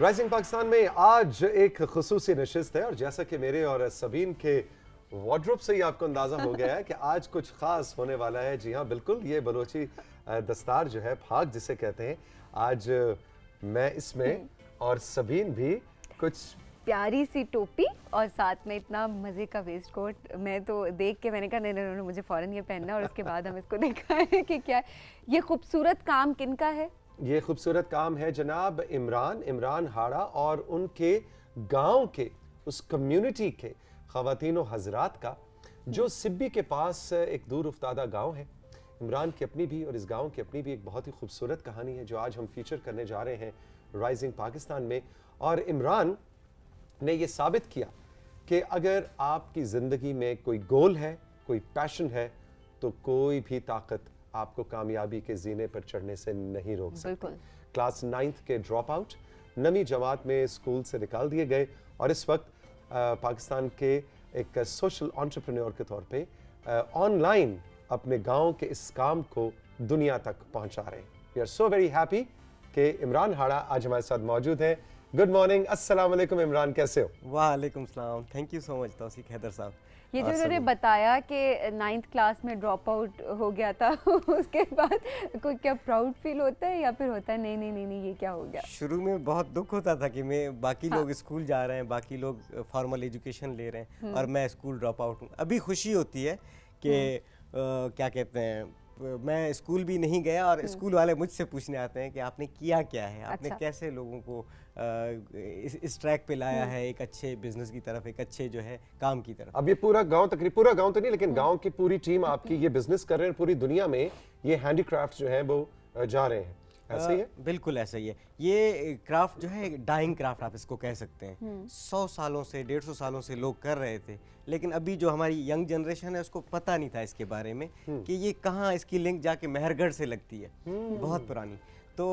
Rising Pakistan में आज एक खुसूसी नशिस्त है और जैसा कि मेरे और सबीन के वार्डरोब से ही आपको अंदाजा हो गया है कि आज कुछ खास होने वाला है। जी हाँ, बिल्कुल, ये बलोची दस्तार जो है, फाग जिसे कहते हैं, आज मैं इसमें और सबीन भी कुछ प्यारी सी टोपी और साथ में इतना मजे का वेस्ट कोट। मैं तो देख के मैंने कहा नहीं नहीं मुझे फौरन ये पहनना, और उसके बाद हम इसको देखा है कि क्या है ये खूबसूरत काम किनका है। ये खूबसूरत काम है जनाब इमरान हाड़ा और उनके गांव के, उस कम्युनिटी के ख़वातीन हज़रात का, जो सिब्बी के पास एक दूर उफ्तादा गांव है। इमरान की अपनी भी और इस गांव की अपनी भी एक बहुत ही खूबसूरत कहानी है जो आज हम फीचर करने जा रहे हैं राइजिंग पाकिस्तान में। और इमरान ने ये साबित किया कि अगर आपकी ज़िंदगी में कोई गोल है, कोई पैशन है, तो कोई भी ताकत आपको कामयाबी के जीने पर चढ़ने से नहीं रोक सकती। क्लास 9th के ड्रॉप आउट 9वीं जमात में स्कूल से निकाल दिए गए और इस वक्त पाकिस्तान के एक सोशल एंटरप्रेन्योर के तौर पे ऑनलाइन अपने गांव के इस काम को दुनिया तक पहुंचा रहे हैं। We are so very happy कि इमरान हाड़ा आज हमारे साथ मौजूद हैं। गुड मॉर्निंग, अस्सलाम वालेकुम इमरान, कैसे हो? वालेकुम सलाम, thank you so much Tauseeq Haider साहब। ये जो उन्होंने बताया कि 9th क्लास में ड्रॉप आउट हो गया था उसके बाद कोई क्या प्राउड फील होता है या फिर होता है नहीं नहीं नहीं नहीं ये क्या हो गया? शुरू में बहुत दुख होता था कि मैं बाकी लोग स्कूल जा रहे हैं, बाकी लोग फॉर्मल एजुकेशन ले रहे हैं और मैं स्कूल ड्रॉप आउट हूँ। अभी खुशी होती है कि क्या कहते हैं, मैं स्कूल भी नहीं गया और स्कूल वाले मुझसे पूछने आते हैं कि आपने किया क्या है, आपने कैसे लोगों को इस ट्रैक पे लाया है, एक अच्छे बिजनेस की तरफ, एक अच्छे जो है काम की तरफ। अब ये पूरा गांव, तकरीबन पूरा गांव तो नहीं लेकिन गांव की पूरी टीम आपकी ये बिजनेस कर रहे हैं, पूरी दुनिया में ये हैंडीक्राफ्ट जो है वो जा रहे हैं, ऐसे ही है? बिल्कुल ऐसा ही है। ये क्राफ्ट जो है डाइंग क्राफ्ट आप इसको कह सकते हैं। 100 सालों से 150 सालों से लोग कर रहे थे, लेकिन अभी जो हमारी यंग जनरेशन है उसको पता नहीं था इसके बारे में कि ये कहाँ, इसकी लिंक जाके मेहरगढ़ से लगती है, बहुत पुरानी। तो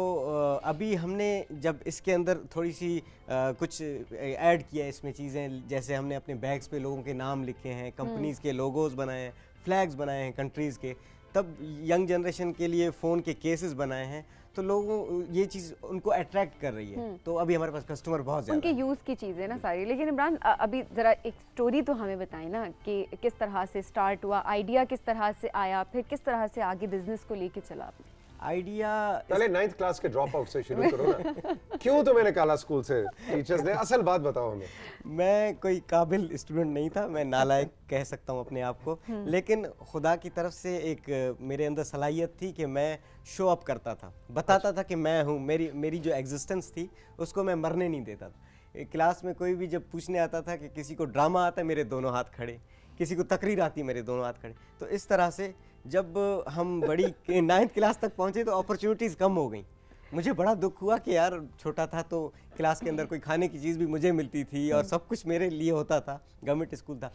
अभी हमने जब इसके अंदर थोड़ी सी कुछ ऐड किया इसमें चीज़ें, जैसे हमने अपने बैग्स पे लोगों के नाम लिखे हैं, कंपनीज़ के लोगोज़ बनाए हैं, फ्लैग्स बनाए हैं कंट्रीज़ के, तब यंग जनरेशन के लिए फ़ोन के केसेस बनाए हैं, तो लोगों ये चीज़ उनको अट्रैक्ट कर रही है। तो अभी हमारे पास कस्टमर बहुत ज़्यादा उनके यूज़ की चीज़ें ना सारी। लेकिन इमरान अभी ज़रा एक स्टोरी तो हमें बताएं ना कि किस तरह से स्टार्ट हुआ, आइडिया किस तरह से आया, फिर किस तरह से आगे बिजनेस को लेके चला आपने? आइडिया पहले 9th क्लास के ड्रॉप आउट से शुरू करो ना। क्यों तुम्हें निकाला स्कूल से टीचर्स ने, असल बात बताओ हमें। मैं कोई काबिल स्टूडेंट नहीं था, मैं नालायक कह सकता हूँ अपने आप को, लेकिन खुदा की तरफ से एक मेरे अंदर सलाहियत थी कि मैं शो अप करता था, बताता था कि मैं हूँ, मेरी जो एग्जिस्टेंस थी उसको मैं मरने नहीं देता था। क्लास में कोई भी जब पूछने आता था कि किसी को ड्रामा आता है, मेरे दोनों हाथ खड़े, किसी को तकरीर आती, मेरे दोनों हाथ खड़े। तो इस तरह से जब हम बड़ी 9th क्लास तक पहुँचे तो अपॉर्चुनिटीज़ कम हो गई। मुझे बड़ा दुख हुआ कि यार छोटा था तो क्लास के अंदर कोई खाने की चीज़ भी मुझे मिलती थी और सब कुछ मेरे लिए होता था, गवर्नमेंट स्कूल था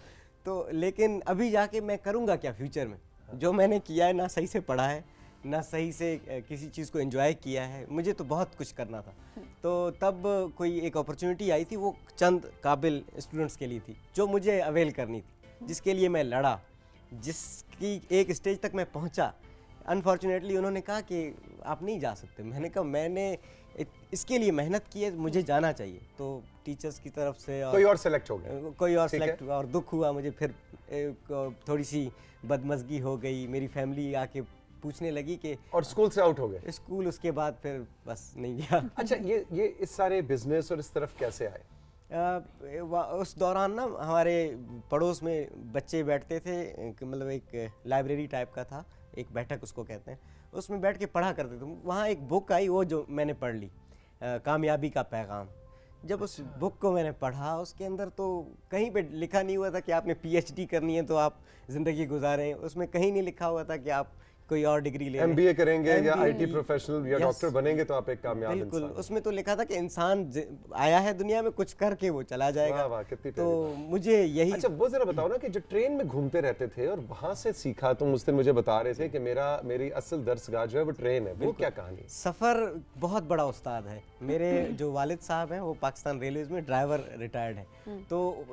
तो। लेकिन अभी जाके मैं करूँगा क्या फ्यूचर में? जो मैंने किया है, ना सही से पढ़ा है, ना सही से किसी चीज़ को एंजॉय किया है, मुझे तो बहुत कुछ करना था। तो तब कोई एक अपॉर्चुनिटी आई थी, वो चंद काबिल स्टूडेंट्स के लिए थी जो मुझे अवेल करनी थी, जिसके लिए मैं लड़ा, जिसकी एक स्टेज तक मैं पहुंचा। अनफॉर्चुनेटली उन्होंने कहा कि आप नहीं जा सकते। मैंने कहा मैंने इसके लिए मेहनत की है, मुझे जाना चाहिए। तो टीचर्स की तरफ से कोई और सेलेक्ट हो गया, कोई और सेलेक्ट हुआ और दुख हुआ मुझे। फिर थोड़ी सी बदमज़गी हो गई, मेरी फैमिली आके पूछने लगी कि, और स्कूल से आउट हो गए? स्कूल उसके बाद फिर बस नहीं गया। अच्छा, ये इस सारे बिजनेस और इस तरफ कैसे आए? उस दौरान ना हमारे पड़ोस में बच्चे बैठते थे, मतलब एक लाइब्रेरी टाइप का था, एक बैठक उसको कहते हैं, उसमें बैठ के पढ़ा करते थे। वहाँ एक बुक आई, वो जो मैंने पढ़ ली, कामयाबी का पैगाम। जब उस बुक को मैंने पढ़ा, उसके अंदर तो कहीं पे लिखा नहीं हुआ था कि आपने PhD करनी है तो आप ज़िंदगी गुजारें, उसमें कहीं नहीं लिखा हुआ था कि आप कोई और डिग्री ले MBA करेंगे या IT प्रोफेशनल या डॉक्टर बनेंगे तो आप एक कामयाब इंसान। बिल्कुल, उसमें तो लिखा था कि इंसान आया है दुनिया में, कुछ करके वो चला जाएगा। वाह, कितनी तो मुझे यही। अच्छा, वो जरा बताओ ना कि जो ट्रेन में घूमते रहते थे और वहां से सीखा, तुम उस दिन मुझे बता रहे थे कि मेरी असल दर्सगाह जो है वो ट्रेन है, वो क्या कहानी? सफ़र बहुत बड़ा उस्ताद है। मेरे जो वालिद साहब हैं वो पाकिस्तान रेलवेज़ में ड्राइवर रिटायर्ड हैं, तो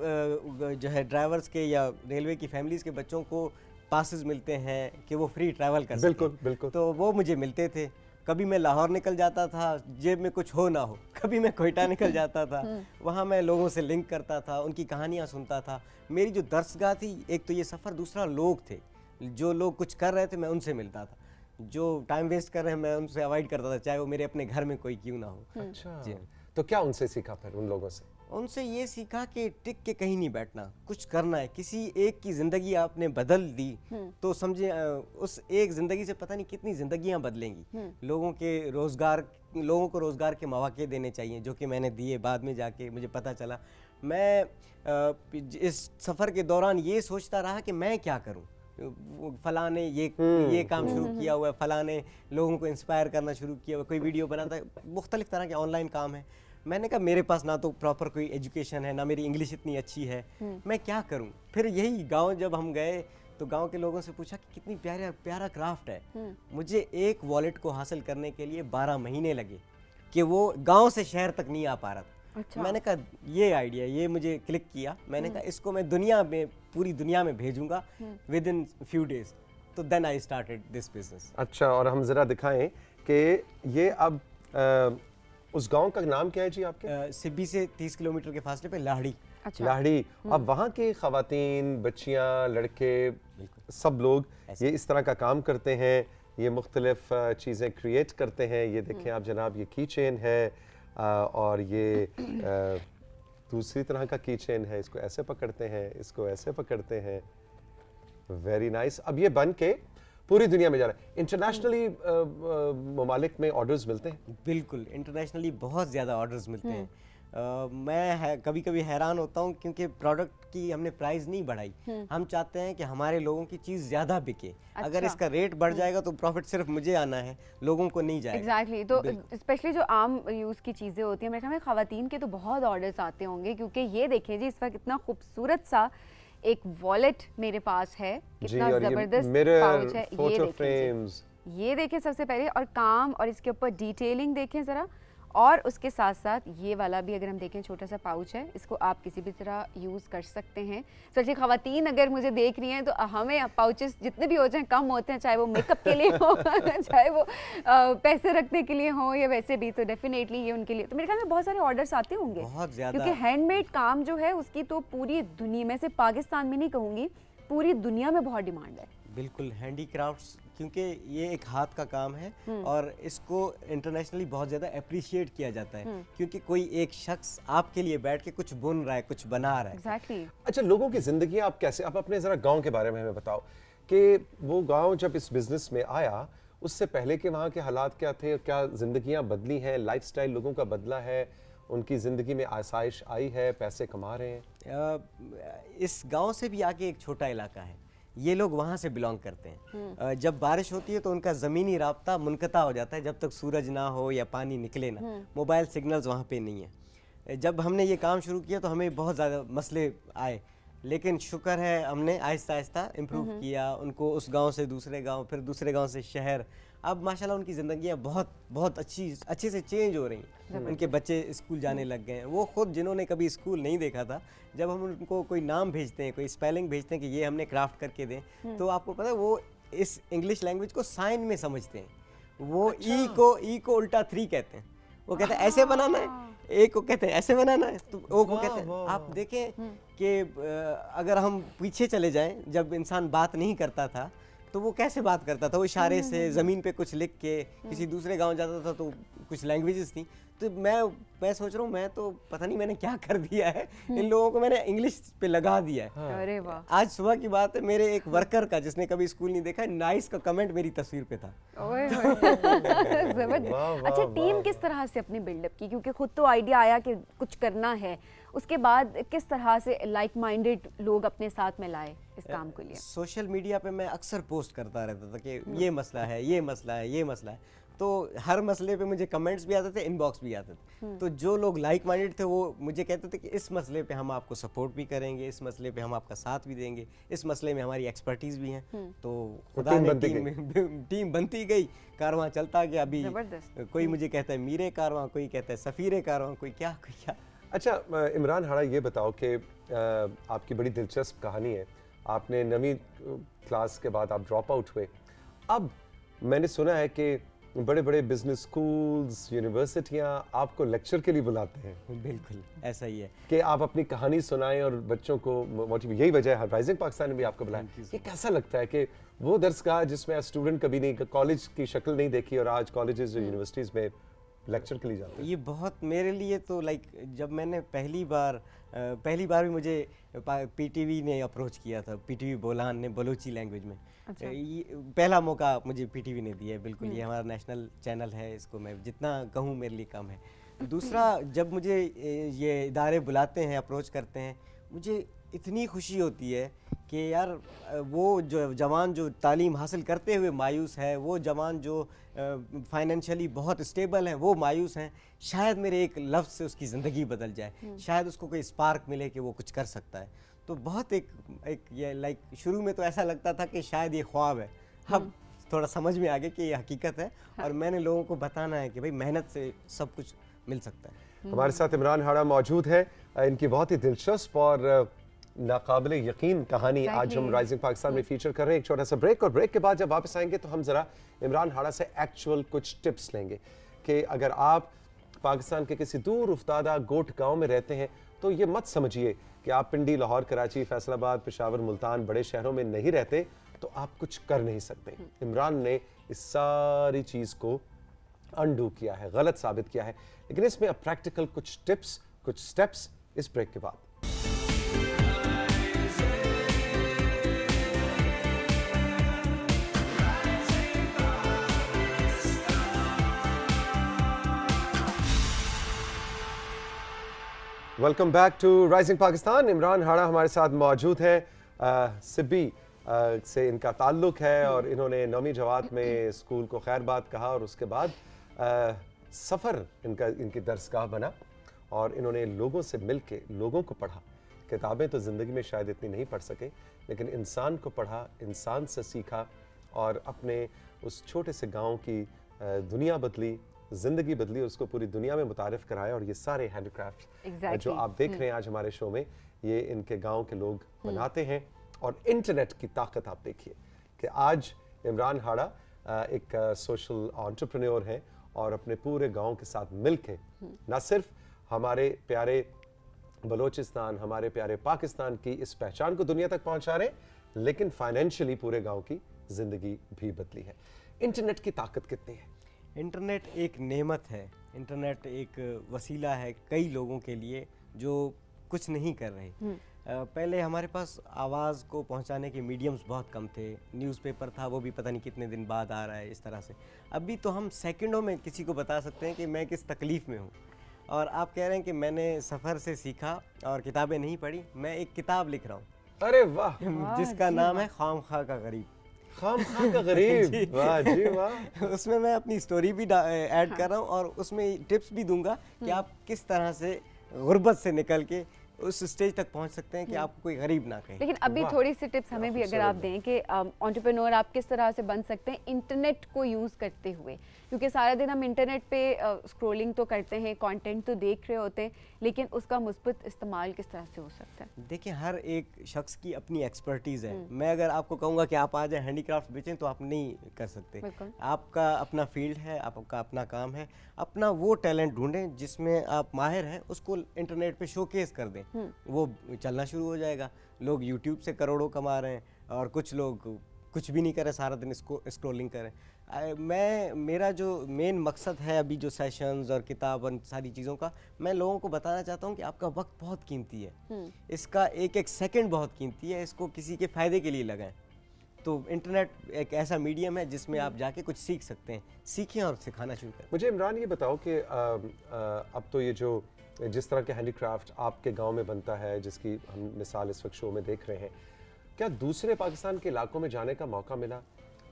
जो है ड्राइवर्स के या रेलवे की फैमिलीज़ के बच्चों को पासेस मिलते हैं कि वो फ्री ट्रैवल कर सकें। बिल्कुल बिल्कुल। तो वो मुझे मिलते थे, कभी मैं लाहौर निकल जाता था, जेब में कुछ हो ना हो, कभी मैं कोयटा निकल जाता था, वहाँ मैं लोगों से लिंक करता था, उनकी कहानियाँ सुनता था। मेरी जो दर्शगाह थी, एक तो ये सफ़र, दूसरा लोग थे, जो लोग कुछ कर रहे थे मैं उनसे मिलता था, जो टाइम वेस्ट कर रहे हैं मैं उनसे अवॉइड करता था, चाहे वो मेरे अपने घर में कोई क्यों ना हो। अच्छा, जी। तो क्या उनसे सीखा फिर उन लोगों से? उनसे ये सीखा कि टिक के कहीं नहीं बैठना, कुछ करना है। किसी एक की ज़िंदगी आपने बदल दी तो समझे उस एक ज़िंदगी से पता नहीं कितनी ज़िंदगियां बदलेंगी। लोगों को रोज़गार के मौके देने चाहिए, जो कि मैंने दिए। बाद में जाके मुझे पता चला, मैं इस सफ़र के दौरान ये सोचता रहा कि मैं क्या करूं। फलां ने ये काम शुरू किया हुआ है, फलां ने लोगों को इंस्पायर करना शुरू किया हुआ, कोई वीडियो बनाता है, मुख्तलिफ तरह के ऑनलाइन काम है। मैंने कहा मेरे पास ना तो प्रॉपर कोई एजुकेशन है, ना मेरी इंग्लिश इतनी अच्छी है, मैं क्या करूं। फिर यही गांव जब हम गए तो गांव के लोगों से पूछा कि कितनी प्यारा क्राफ्ट है। मुझे एक वॉलेट को हासिल करने के लिए 12 महीने लगे कि वो गांव से शहर तक नहीं आ पा रहा था। अच्छा। मैंने कहा ये आइडिया, ये मुझे क्लिक किया। मैंने कहा इसको मैं पूरी दुनिया में भेजूंगा विद इन फ्यू डेज। तो then I started this business. अच्छा, और हम जरा दिखाएं कि ये अब उस गांव का नाम क्या है जी आपके? सिब्बी से 30 किलोमीटर के फासले पे लाहड़ी। अच्छा। लाहड़ी। अब वहाँ के खवातीन, बच्चियाँ, लड़के, सब लोग ये इस तरह का काम करते हैं, ये मुख्तलिफ चीज़ें क्रिएट करते हैं। ये देखें आप जनाब, ये की चेन है और ये दूसरी तरह का की चेन है। इसको ऐसे पकड़ते हैं, इसको ऐसे पकड़ते हैं। Very nice. अब ये बन के पूरी दुनिया में जा रहा है। इंटरनेशनली ममालिक में ऑर्डर्स मिलते हैं? बिल्कुल, इंटरनेशनली बहुत ज़्यादा ऑर्डर्स मिलते हैं। मैं कभी कभी हैरान होता हूँ, क्योंकि प्रोडक्ट की हमने प्राइस नहीं बढ़ाई। हम चाहते हैं कि हमारे लोगों की चीज़ ज़्यादा बिके। अच्छा। अगर इसका रेट बढ़ जाएगा तो प्रॉफिट सिर्फ मुझे आना है, लोगों को नहीं जाएगा। एग्जैक्टली। तो स्पेशली जो आम यूज़ की चीज़ें होती हैं, मेरे ख्याल में ख़वातीन के तो बहुत ऑर्डर्स आते होंगे, क्योंकि ये देखें जी, इस वक्त इतना खूबसूरत सा एक वॉलेट मेरे पास है, कितना ज़बरदस्त पाउच है। ये देखें, ये देखें सबसे पहले, और काम और इसके ऊपर डिटेलिंग देखें ज़रा। और उसके साथ साथ ये वाला भी अगर हम देखें, छोटा सा पाउच है, इसको आप किसी भी तरह यूज़ कर सकते हैं। स्पेशली ख़वातीन अगर मुझे देख रही हैं तो हमें पाउचेस जितने भी हो जाएं कम होते हैं, चाहे वो मेकअप के लिए हो चाहे वो पैसे रखने के लिए हो या वैसे भी, तो डेफिनेटली ये उनके लिए। तो मेरे ख्याल में बहुत सारे ऑर्डर्स आते होंगे, बहुत ज़्यादा, क्योंकि हैंडमेड काम जो है उसकी तो पूरी दुनिया में, से पाकिस्तान में नहीं कहूँगी, पूरी दुनिया में बहुत डिमांड है। बिल्कुल, हैंडीक्राफ्ट्स, क्योंकि ये एक हाथ का काम है और इसको इंटरनेशनली बहुत ज़्यादा अप्रिशिएट किया जाता है, क्योंकि कोई एक शख्स आपके लिए बैठ के कुछ बुन रहा है, कुछ बना रहा है। Exactly. अच्छा, लोगों की ज़िंदगी आप कैसे, आप अपने ज़रा गांव के बारे में हमें बताओ कि वो गांव जब इस बिज़नेस में आया, उससे पहले के वहाँ के हालात क्या थे, क्या ज़िंदगियाँ बदली हैं, लाइफस्टाइल लोगों का बदला है, उनकी ज़िंदगी में आसाइश आई है, पैसे कमा रहे हैं? इस गांव से भी आगे एक छोटा इलाका है, ये लोग वहाँ से बिलोंग करते हैं। जब बारिश होती है तो उनका ज़मीनी राब्ता मुनक़ता हो जाता है, जब तक सूरज ना हो या पानी निकले ना। मोबाइल सिग्नल्स वहाँ पे नहीं है। जब हमने ये काम शुरू किया तो हमें बहुत ज़्यादा मसले आए, लेकिन शुक्र है हमने आहिस्ता आहिस्ता इम्प्रूव किया उनको, उस गांव से दूसरे गांव, फिर दूसरे गांव से शहर। अब माशाल्लाह उनकी ज़िंदगियाँ बहुत अच्छे से चेंज हो रही हैं। उनके बच्चे स्कूल जाने लग गए हैं। वो खुद जिन्होंने कभी स्कूल नहीं देखा था, जब हम उनको कोई नाम भेजते हैं, कोई स्पेलिंग भेजते हैं कि ये हमने क्राफ्ट करके दें, तो आपको पता है वो इस इंग्लिश लैंग्वेज को साइन में समझते हैं। वो ई को उल्टा 3 कहते हैं। वो कहते हैं ऐसे बनाना है, ए को कहते हैं ऐसे बनाना है, तो ओ को कहते हैं। आप देखें कि अगर हम पीछे चले जाएं, जब इंसान बात नहीं करता था तो वो कैसे बात करता था, वो इशारे से ज़मीन पे कुछ लिख के किसी दूसरे गांव जाता था तो कुछ लैंग्वेजेस थी। तो मैं सोच रहा हूँ, मैं तो पता नहीं मैंने क्या कर दिया है, इन लोगों को मैंने इंग्लिश पे लगा दिया है। अरे वाह। आज सुबह की बात है, मेरे एक वर्कर का, जिसने कभी स्कूल नहीं देखा, नाइस का कमेंट मेरी तस्वीर पे था। ओए जबरदस्त। अच्छा, टीम किस तरह से अपनी बिल्डअप की, क्योंकि खुद तो आइडिया आया कि कुछ करना है, उसके बाद किस तरह से लाइक माइंडेड लोग अपने साथ में लाए इस काम के लिए? सोशल मीडिया पे मैं अक्सर पोस्ट करता रहता था कि ये मसला है, ये मसला है, ये मसला है। तो हर मसले पे मुझे कमेंट्स भी आते थे, इनबॉक्स भी आते थे। तो जो लोग लाइक माइंडेड थे वो मुझे कहते थे कि इस मसले पे हम आपको सपोर्ट भी करेंगे, इस मसले पे हम आपका साथ भी देंगे, इस मसले में हमारी एक्सपर्टीज भी हैं। तो खुदा ने टीम बनती गई, कारवां चलता गया। अभी कोई मुझे कहता है मीरे कारवां, कोई कहता है सफ़ीरे कारवां, कोई क्या। अच्छा इमरान हाड़ा, ये बताओ कि आपकी बड़ी दिलचस्प कहानी है। आपने 9वीं क्लास के बाद आप ड्रॉप आउट हुए। अब मैंने सुना है कि बड़े बड़े बिजनेस स्कूल्स, यूनिवर्सिटियां आपको लेक्चर के लिए बुलाते हैं। बिल्कुल ऐसा ही है कि आप अपनी कहानी सुनाएं और बच्चों को मोटिवेट, यही वजह है राइजिंग पाकिस्तान ने भी आपको बुलाया। ये कैसा लगता है कि वो दरसगाह जिसमें स्टूडेंट कभी नहीं, कॉलेज की शक्ल नहीं देखी और आज कॉलेजेस और यूनिवर्सिटीज़ में लेक्चर के लिए जाते हैं? ये बहुत मेरे लिए तो लाइक जब मैंने पहली बार भी मुझे पीटीवी ने अप्रोच किया था, पीटीवी बोलान ने बलूची लैंग्वेज में। अच्छा। ये पहला मौका मुझे पीटीवी ने दिया है। बिल्कुल ये हमारा नेशनल चैनल है, इसको मैं जितना कहूँ मेरे लिए कम है। दूसरा, जब मुझे ये इदारे बुलाते हैं, अप्रोच करते हैं, मुझे इतनी खुशी होती है कि यार वो जो जवान जो तालीम हासिल करते हुए मायूस है, वो जवान जो फाइनेंशियली बहुत स्टेबल है वो मायूस हैं, शायद मेरे एक लफ्ज़ से उसकी ज़िंदगी बदल जाए, शायद उसको कोई स्पार्क मिले कि वो कुछ कर सकता है। तो बहुत एक ये लाइक शुरू में तो ऐसा लगता था कि शायद ये ख्वाब है, अब थोड़ा समझ में आ गया कि ये हकीकत है और मैंने लोगों को बताना है कि भाई मेहनत से सब कुछ मिल सकता है। हमारे साथ इमरान हाड़ा मौजूद है। इनकी बहुत ही दिलचस्प और नाकाबिले यकीन कहानी आज हम राइजिंग पाकिस्तान में फीचर कर रहे हैं। एक छोटा सा ब्रेक, और ब्रेक के बाद जब वापस आएंगे तो हम ज़रा इमरान हाड़ा से एक्चुअल कुछ टिप्स लेंगे कि अगर आप पाकिस्तान के किसी दूर उफ्तादा गोट गांव में रहते हैं तो ये मत समझिए कि आप पिंडी, लाहौर, कराची, फैसलाबाद, पेशावर, मुल्तान बड़े शहरों में नहीं रहते तो आप कुछ कर नहीं सकते। इमरान ने इस सारी चीज़ को अनडू किया है, गलत साबित किया है, लेकिन इसमें अब प्रैक्टिकल कुछ टिप्स, कुछ स्टेप्स इस ब्रेक के बाद। Welcome back to Rising Pakistan. Imran Hada हमारे साथ मौजूद हैं। सिब्बी से इनका ताल्लुक है और इन्होंने 9वीं जमात में स्कूल को खैरबाद कहा और उसके बाद सफ़र इनकी दरसगाह बना और इन्होंने लोगों से मिल के लोगों को पढ़ा। किताबें तो ज़िंदगी में शायद इतनी नहीं पढ़ सके, लेकिन इंसान को पढ़ा, इंसान से सीखा और अपने उस छोटे से गाँव की दुनिया बदली, ज़िंदगी बदली, उसको पूरी दुनिया में मुतारिफ कराया। और ये सारे हैंडीक्राफ्ट जो आप देख रहे हैं आज हमारे शो में, ये इनके गांव के लोग बनाते हैं। और इंटरनेट की ताकत आप देखिए कि आज इमरान हाड़ा एक सोशल एंटरप्रेन्योर हैं और अपने पूरे गांव के साथ मिलके ना सिर्फ हमारे प्यारे बलोचिस्तान, हमारे प्यारे पाकिस्तान की इस पहचान को दुनिया तक पहुंचा रहे हैं, लेकिन फाइनेंशियली पूरे गांव की जिंदगी भी बदली है। इंटरनेट की ताकत कितनी है? इंटरनेट एक नेमत है, इंटरनेट एक वसीला है कई लोगों के लिए जो कुछ नहीं कर रहे। पहले हमारे पास आवाज़ को पहुंचाने के मीडियम्स बहुत कम थे, न्यूज़पेपर था, वो भी पता नहीं कितने दिन बाद आ रहा है इस तरह से। अभी तो हम सेकंडों में किसी को बता सकते हैं कि मैं किस तकलीफ़ में हूँ। और आप कह रहे हैं कि मैंने सफ़र से सीखा और किताबें नहीं पढ़ी, मैं एक किताब लिख रहा हूँ। अरे वाह! जिसका नाम है खामखा का गरीब। खामखा का गरीब, वाह जी वाह। उसमें मैं अपनी स्टोरी भी ऐड कर रहा हूँ और उसमें टिप्स भी दूंगा कि आप किस तरह से गुर्बत से निकल के उस स्टेज तक पहुंच सकते हैं कि आपको कोई गरीब ना कहे। लेकिन अभी थोड़ी सी टिप्स हमें भी अगर आप दें कि एंटरप्रेन्योर आप किस तरह से बन सकते हैं इंटरनेट को यूज़ करते हुए, क्योंकि सारा दिन हम इंटरनेट पे स्क्रॉलिंग तो करते हैं, कंटेंट तो देख रहे होते हैं, लेकिन उसका मुस्बत इस्तेमाल किस तरह से हो सकता है? देखिए, हर एक शख्स की अपनी एक्सपर्टीज़ है। मैं अगर आपको कहूँगा कि आप आ जाए हैंडीक्राफ्ट बेचें तो आप नहीं कर सकते। आपका अपना फील्ड है, आपका अपना काम है, अपना वो टैलेंट ढूंढें जिसमें आप माहिर हैं, उसको इंटरनेट पे शोकेस कर दें, वो चलना शुरू हो जाएगा। लोग यूट्यूब से करोड़ों कमा रहे हैं और कुछ लोग कुछ भी नहीं कर रहे, सारा दिन इसको स्क्रॉलिंग करें। मेरा जो मेन मकसद है अभी जो सेशंस और किताब और सारी चीज़ों का, मैं लोगों को बताना चाहता हूँ कि आपका वक्त बहुत कीमती है, इसका एक एक सेकंड बहुत कीमती है, इसको किसी के फ़ायदे के लिए लगाएं। तो इंटरनेट एक ऐसा मीडियम है जिसमें आप जाके कुछ सीख सकते हैं, सीखें और सिखाना शुरू करें। मुझे इमरान ये बताओ कि अब तो ये जो जिस तरह के हैंडीक्राफ्ट आपके गांव में बनता है, जिसकी हम मिसाल इस वक्त शो में देख रहे हैं, क्या दूसरे पाकिस्तान के इलाकों में जाने का मौका मिला?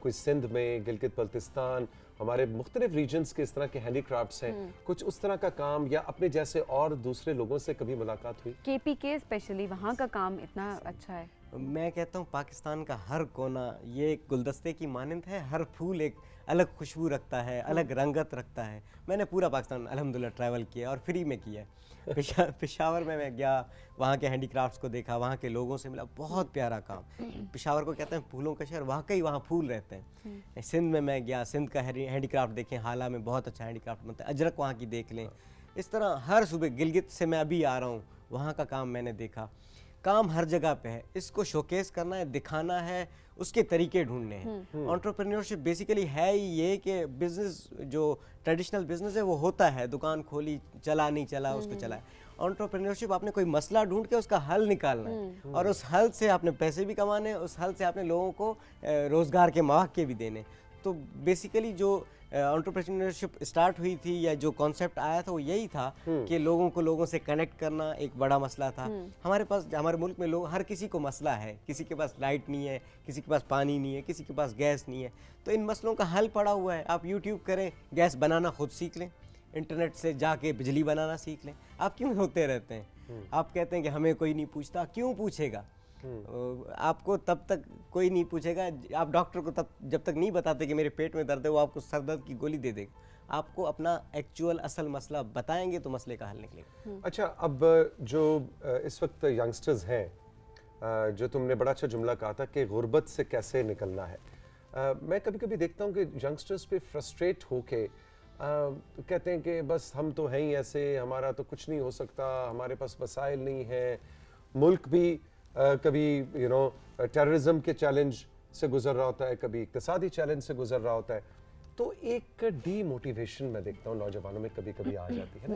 कोई सिंध में, गिलगित बल्तिस्तान, हमारे मुख्तलिफ रीजन्स के इस तरह के हैंडीक्राफ्ट्स हैं, कुछ उस तरह का काम या अपने जैसे और दूसरे लोगों से कभी मुलाकात हुई? KPK स्पेशली वहाँ का काम इतना अच्छा है। मैं कहता हूँ पाकिस्तान का हर कोना ये एक गुलदस्ते की मानंद है, हर फूल एक अलग खुशबू रखता है, अलग रंगत रखता है। मैंने पूरा पाकिस्तान अल्हम्दुलिल्लाह ट्रैवल किया और फ्री में किया है। पेशावर में मैं गया, वहाँ के हैंडीक्राफ्ट्स को देखा, वहाँ के लोगों से मिला, बहुत प्यारा काम। पेशावर को कहते हैं फूलों का शहर, वाकई वहाँ फूल रहते हैं। सिंध में मैं गया, सिंध का हैंडीक्राफ्ट देखें, हाला में बहुत अच्छा हैंडीक्राफ्ट बनता है, अजरक वहाँ की देख लें। इस तरह हर सूबे, गिलगित से मैं अभी आ रहा हूँ, वहाँ का काम मैंने देखा। काम हर जगह पे है, इसको शोकेस करना है, दिखाना है, उसके तरीके ढूंढने हैं। एंटरप्रेन्योरशिप बेसिकली है ही ये कि बिजनेस जो ट्रेडिशनल बिजनेस है वो होता है, दुकान खोली, चला नहीं चला उसको चलाए। एंटरप्रेन्योरशिप आपने कोई मसला ढूंढ के उसका हल निकालना है और उस हल से आपने पैसे भी कमाने हैं, उस हल से आपने लोगों को रोज़गार के मौके भी देने। तो बेसिकली जो एंटरप्रेन्योरशिप स्टार्ट हुई थी या जो कॉन्सेप्ट आया था वो यही था कि लोगों को लोगों से कनेक्ट करना एक बड़ा मसला था। हमारे पास, हमारे मुल्क में लोग, हर किसी को मसला है, किसी के पास लाइट नहीं है, किसी के पास पानी नहीं है, किसी के पास गैस नहीं है। तो इन मसलों का हल पड़ा हुआ है। आप यूट्यूब करें, गैस बनाना खुद सीख लें, इंटरनेट से जाके बिजली बनाना सीख लें। आप क्यों होते रहते हैं? आप कहते हैं कि हमें कोई नहीं पूछता, क्यों पूछेगा? आपको तब तक कोई नहीं पूछेगा, आप डॉक्टर को तब जब तक नहीं बताते कि मेरे पेट में दर्द है, वो आपको सर दर्द की गोली दे देगा। आपको अपना एक्चुअल असल मसला बताएंगे तो मसले का हल निकलेगा। अच्छा, अब जो इस वक्त यंगस्टर्स हैं, जो तुमने बड़ा अच्छा जुमला कहा था कि गुर्बत से कैसे निकलना है, मैं कभी कभी देखता हूँ कि यंगस्टर्स पे फ्रस्ट्रेट होके कहते हैं कि बस हम तो हैं ही ऐसे, हमारा तो कुछ नहीं हो सकता, हमारे पास वसाइल नहीं है, मुल्क भी कभी टेररिज्म के चैलेंज से गुजर रहा होता है, कभी इक्तिसादी चैलेंज से गुजर रहा होता है। तो एक डीमोटिवेशन मैं देखता हूँ नौजवानों में कभी कभी आ जाती है ना,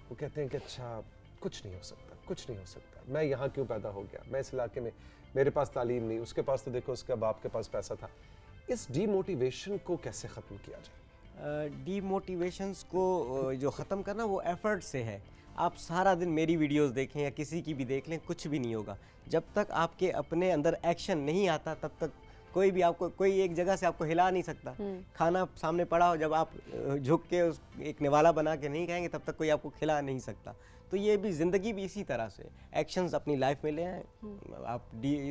वो कहते हैं कि अच्छा कुछ नहीं हो सकता, कुछ नहीं हो सकता, मैं यहाँ क्यों पैदा हो गया, मैं इस इलाके में, मेरे पास तालीम नहीं, उसके पास तो देखो उसके बाप के पास पैसा था। इस डीमोटिवेशन को कैसे ख़त्म किया जाए? डीमोटिवेशंस को जो ख़त्म करना वो एफर्ट से है। आप सारा दिन मेरी वीडियोस देखें या किसी की भी देख लें, कुछ भी नहीं होगा। जब तक आपके अपने अंदर एक्शन नहीं आता तब तक कोई भी आपको, कोई एक जगह से आपको हिला नहीं सकता। खाना सामने पड़ा हो, जब आप झुक के उस एक निवाला बना के नहीं खाएंगे तब तक कोई आपको खिला नहीं सकता। तो ये भी ज़िंदगी भी इसी तरह से, एक्शंस अपनी लाइफ में ले आए, आप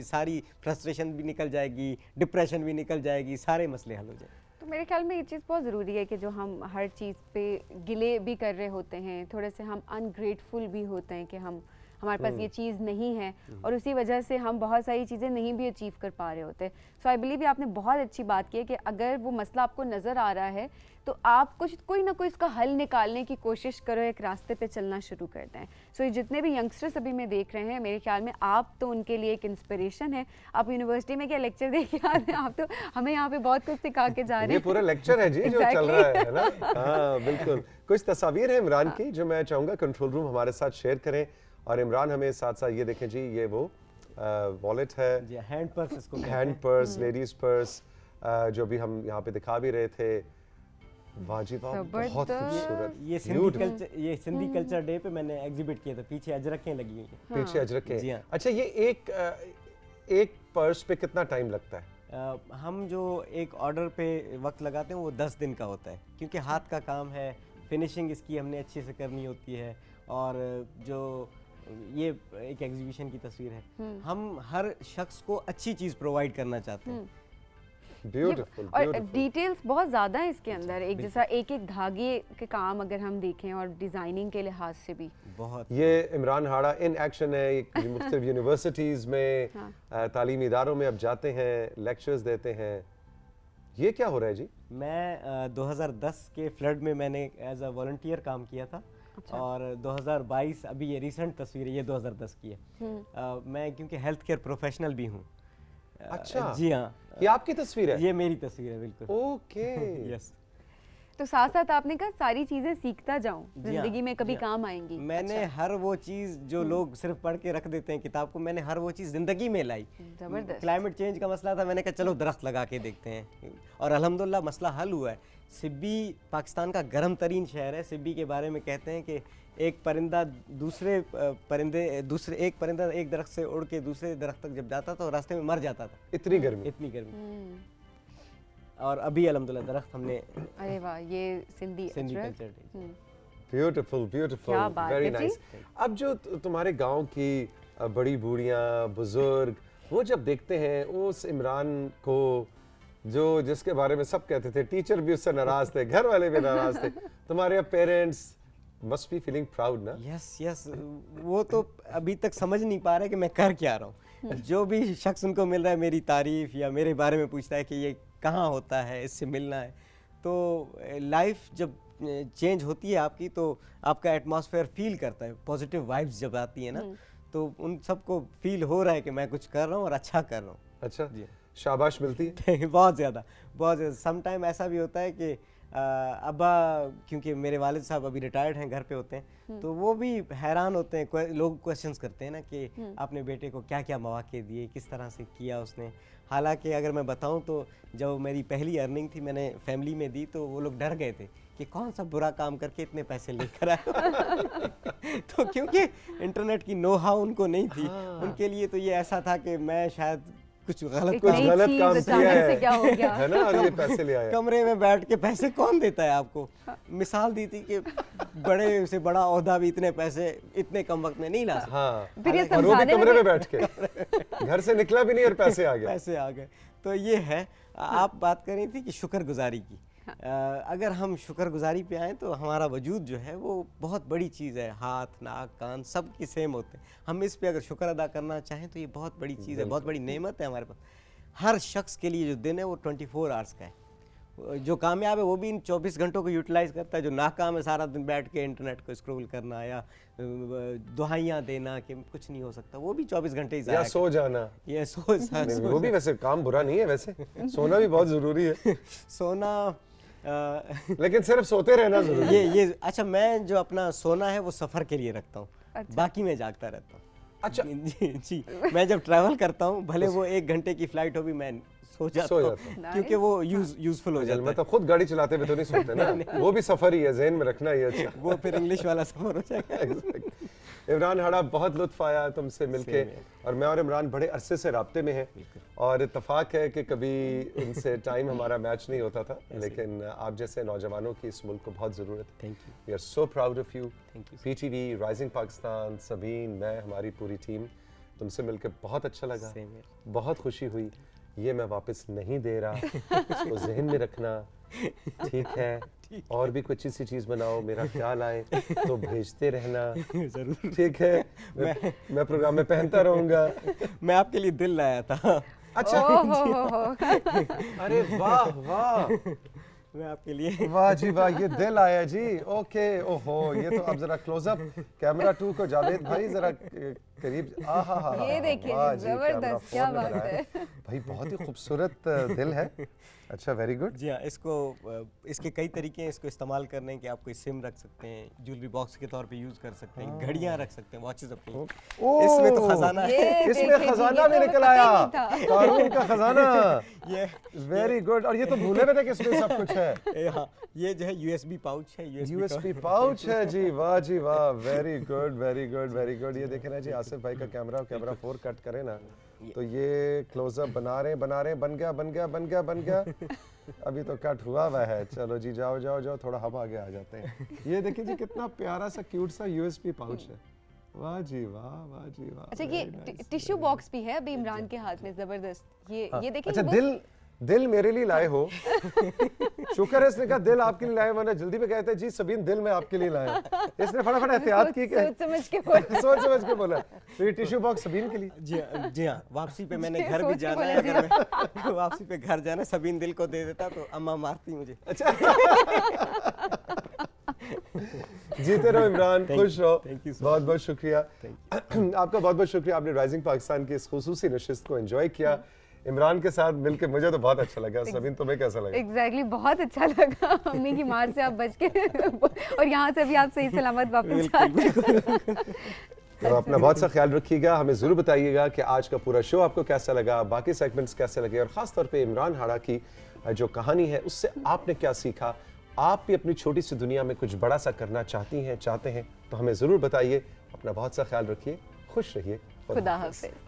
सारी फ्रस्ट्रेशन भी निकल जाएगी, डिप्रेशन भी निकल जाएगी, सारे मसले हल हो जाएंगे। तो मेरे ख्याल में ये चीज़ बहुत ज़रूरी है कि जो हम हर चीज़ पे गिले भी कर रहे होते हैं, थोड़े से हम अनग्रेटफुल भी होते हैं कि हमारे पास ये चीज़ नहीं है और उसी वजह से हम बहुत सारी चीज़ें नहीं भी अचीव कर पा रहे होते। सो आई बिलीव आपने बहुत अच्छी बात की है कि अगर वो मसला आपको नज़र आ रहा है तो आप कोई ना कोई इसका हल निकालने की कोशिश करो, एक रास्ते पे चलना शुरू कर दें। सो ये जितने भी यंगस्टर्स अभी मैं देख रहे हैं, मेरे ख्याल में आप तो उनके लिए एक इंस्पिरेशन है। आप यूनिवर्सिटी में क्या लेक्चर दे के आते हैं, आप तो हमें यहाँ पे बहुत कुछ सिखा के जा रहे हैं। ये पूरा लेक्चर है जी जो चल रहा है ना। हाँ बिल्कुल। कुछ तस्वीर है इमरान की जो मैं चाहूँगा कंट्रोल रूम हमारे साथ शेयर करें। और इमरान हमें साथ साथ ये देखें जी, ये वो वॉलेट है, हैंड पर्स इसको कहते हैं। हैंड पर्स, लेडीज पर्स, जो भी हम यहाँ पे दिखा भी रहे थे। वाह जी वाह, बहुत खूबसूरत। ये सिंधी कल्चर डे पे मैंने एग्जिबिट किया था, पीछे अजरखें लगी हुई हैं। पीछे अजरखें। जी हाँ। अच्छा, ये एक पर्स पे कितना टाइम लगता है? हम जो एक ऑर्डर पे वक्त लगाते हैं वो 10 दिन का होता है, क्योंकि हाथ का काम है, फिनिशिंग इसकी हमने अच्छे से करनी होती है। और जो ये एक एग्जीबिशन की तस्वीर है, हम हर शख्स को अच्छी चीज़ प्रोवाइड करना चाहते हैं। ब्यूटीफुल। और डिटेल्स बहुत ज़्यादा है इसके अंदर, एक जैसा एक एक धागे के काम अगर हम देखें और डिज़ाइनिंग के लिहाज से भी बहुत। ये इमरान हाड़ा इन एक्शन है, मुख्तलिफ यूनिवर्सिटीज़ में, तालीमी इदारों में अब जाते हैं, लेक्चर्स देते हैं। ये क्या हो रहा है जी? मैं 2010 के फ्लड में मैंने एज अ वॉलंटियर काम किया था। अच्छा। और 2022 अभी ये रिसेंट तस्वीर है, ये 2010 की है। मैं क्योंकि हेल्थ केयर प्रोफेशनल भी हूँ। अच्छा जी हाँ, ये आपकी तस्वीर है? ये मेरी तस्वीर है, बिल्कुल। ओके। यस। तो साथ साथ आपने कहा सारी चीजें सीखता जाऊं, जिंदगी में कभी काम आएंगी। मैंने हर वो चीज़ जो लोग सिर्फ पढ़ के रख देते हैं किताब को, मैंने हर वो चीज़ जिंदगी में लाई। जबरदस्त। क्लाइमेट चेंज का मसला था, मैंने कहा चलो दरख्त लगा के देखते हैं, और अल्हम्दुलिल्लाह मसला हल हुआ है। सिब्बी पाकिस्तान का गर्म तरीन शहर है। सिब्बी के बारे में कहते हैं कि एक परिंदा एक परिंदा एक दरख्त से उड़ के दूसरे दरख्त तक जब जाता तो रास्ते में मर जाता था। इतनी गर्मी। इतनी गर्मी। और अभी अल्हम्दुलिल्लाह दरख्त हमने। अरे वाह, ये Sindhi culture. Beautiful beautiful, very nice. अब जो तुम्हारे गांव की बड़ी बूढ़ियां, बुजुर्ग वो जब देखते हैं उस इमरान को जो जिसके बारे में सब कहते थे, टीचर भी उससे नाराज थे, घर वाले भी नाराज थे, तुम्हारे parents must be feeling proud ना? यस, वो तो अभी तक समझ नहीं पा रहे कि मैं कर क्या रहा हूँ। जो भी शख्स उनको मिल रहा है मेरी तारीफ या मेरे बारे में पूछता है कि ये कहाँ होता है, इससे मिलना है, तो लाइफ जब चेंज होती है आपकी तो आपका एटमॉस्फेयर फील करता है, पॉजिटिव वाइब्स जब आती है ना, तो उन सबको फील हो रहा है कि मैं कुछ कर रहा हूँ और अच्छा कर रहा हूँ। अच्छा जी, शाबाश मिलती है? बहुत ज़्यादा। सम टाइम ऐसा भी होता है कि अब्बा, क्योंकि मेरे वालिद साहब अभी रिटायर्ड हैं, घर पे होते हैं, तो वो भी हैरान होते हैं, लोग क्वेश्चंस करते हैं ना कि आपने बेटे को क्या क्या मौके दिए, किस तरह से किया उसने। हालांकि अगर मैं बताऊं तो जब मेरी पहली अर्निंग थी मैंने फैमिली में दी तो वो लोग डर गए थे कि कौन सा बुरा काम करके इतने पैसे लेकर आया। तो क्योंकि इंटरनेट की नो हाउ उनको नहीं थी, उनके लिए तो ये ऐसा था कि मैं शायद कुछ गलत काम किया है, क्या हो गया है ना, और ये पैसे ले आया। कमरे में बैठ के पैसे कौन देता है आपको? मिसाल दी थी कि बड़े से बड़ा ओहदा भी इतने पैसे इतने कम वक्त में नहीं ला सकता। हाँ, फिर ये और वो भी समझाने कमरे में बैठ के, घर से निकला भी नहीं और पैसे आ गए। तो ये है। आप बात कर रही थी कि शुक्रगुजारी की। अगर हम शुक्रगुजारी पे आए तो हमारा वजूद जो है वो बहुत बड़ी चीज़ है। हाथ, नाक, कान सब की सेम होते हैं। हम इस पे अगर शुक्र अदा करना चाहें तो ये बहुत बड़ी चीज़ है, बहुत बड़ी नेमत है हमारे पास। हर शख्स के लिए जो दिन है वो 24 आवर्स का है। जो कामयाब है वो भी इन 24 घंटों को यूटिलाइज करता है। जो नाकाम है सारा दिन बैठ के इंटरनेट को स्क्रॉल करना या दुहाइयाँ देना कि कुछ नहीं हो सकता, वो भी 24 घंटे ही या सो जाना, ये सो वो भी वैसे काम बुरा नहीं है, वैसे सोना भी बहुत जरूरी है। सोना लेकिन सिर्फ सोते रहना जरूरी है। ये अच्छा, मैं जो अपना सोना है वो सफ़र के लिए रखता हूँ। अच्छा। बाकी मैं जागता रहता हूँ। अच्छा जी, मैं जब ट्रैवल करता हूँ भले वो 1 घंटे की फ्लाइट हो भी मैं सो जाता हूँ क्योंकि वो यूजफुल हो जाता है। मतलब खुद गाड़ी चलाते हुए तो नहीं सोते ना, वो भी सफर ही है, ज़हन में रखना ही अच्छा। वो फिर इंग्लिश वाला सफर हो जाएगा। इमरान हाड़ा, बहुत लुत्फ आया तुमसे मिलके, और मैं और इमरान बड़े अरसे से राब्ते में हैं और इत्तेफाक है कि कभी इनसे टाइम हमारा मैच नहीं होता था, लेकिन आप जैसे नौजवानों की इस मुल्क को बहुत ज़रूरत है। Thank you. We are so proud of you. PTV, rising Pakistan, Sabeen, मैं, हमारी पूरी टीम, तुमसे मिलकर बहुत अच्छा लगा, बहुत खुशी हुई। ये मैं वापस नहीं दे रहा, इसको जहन में रखना, ठीक है? और भी कोई अच्छी सी चीज़ बनाओ, मेरा ख्याल आए तो भेजते रहना, जरूर, ठीक है? मैं प्रोग्राम में पहनता रहूँगा। मैं आपके लिए दिल लाया था। अच्छा, अरे वाह वाह, मैं आपके लिए, वाह जी वाह, ये दिल आया जी। ओके, ओहो, ये तो अब जरा क्लोजअप कैमरा 2 को जावेद भाई जरा करीब, आहा, ये देखिए, जबरदस्त, क्या बात है भाई, बहुत ही खूबसूरत दिल है। अच्छा, वेरी गुड। जी हाँ, इसको इसके कई तरीके हैं इसको इस्तेमाल करने के। आप कोई सिम रख सकते हैं, ज्वेलरी बॉक्स के तौर पे यूज कर सकते हैं, घड़ियां रख सकते हैं, वॉचेस अपनी। इसमें तो खजाना है, इसमें खजाना भी निकल आया, कारून का खजाना। ये वेरी गुड। और ये तो भूले हुए थे कि इसमें सब कुछ है। हाँ, ये जो है USB पाउच है, USB पाउच है जी, वाह जी वाह, very good very good very good. ये देखें ना जी, आसिफ भाई का कैमरा 4 कट करे ना तो ये क्लोजअप बना रहे बन गया। अभी तो कट हुआ है। चलो जी, जाओ, थोड़ा हम आगे आ जाते हैं। ये देखिए जी, कितना प्यारा सा क्यूट सा USB पाउच है। वाह जी वाह। अच्छा, ये टिश्यू बॉक्स भी है अभी इमरान के हाथ में, जबरदस्त। ये देखिए। अच्छा, दिल मेरे लिए लाए हो। शुक्र है इसने कहा दिल आपके लिए लाए, वरना जल्दी में कहते जी सबीन दिल में आपके लिए लाया। इसने फटाफट एहतियात की, सोच समझ के बोला। तो ये टिश्यू बॉक्स सबीन के लिए। जी हाँ, वापसी पे मैंने घर भी जाना है, अगर मैं वापसी पे घर जाना, सबीन दिल को दे देता तो अम्मा मारती मुझे। अच्छा। जीते रहो इमरान, खुश रहो। बहुत बहुत शुक्रिया आपका, बहुत बहुत शुक्रिया। आपने राइजिंग पाकिस्तान की इस खुसूसी नशिस्त को एंजॉय किया। इमरान के साथ मिलके मुझे तो बहुत अच्छा लगा। सबीन, तुम्हें कैसा लगा? एग्जैक्टली, बहुत अच्छा लगा। अम्मी की मार से आप बच के और यहाँ से भी आप सही सलामत वापस आ गए। तो अपना बहुत सा ख्याल रखिएगा। हमें ज़रूर बताइएगा कि आज का पूरा शो आपको कैसा लगा, बाकी सेगमेंट्स कैसे लगे, और ख़ास तौर पे इमरान हाड़ा की जो कहानी है उससे आपने क्या सीखा। आप भी अपनी छोटी सी दुनिया में कुछ बड़ा सा करना चाहते हैं तो हमें ज़रूर बताइए। अपना बहुत सा ख्याल रखिए, खुश रहिए, खुदा हाफ़िज़।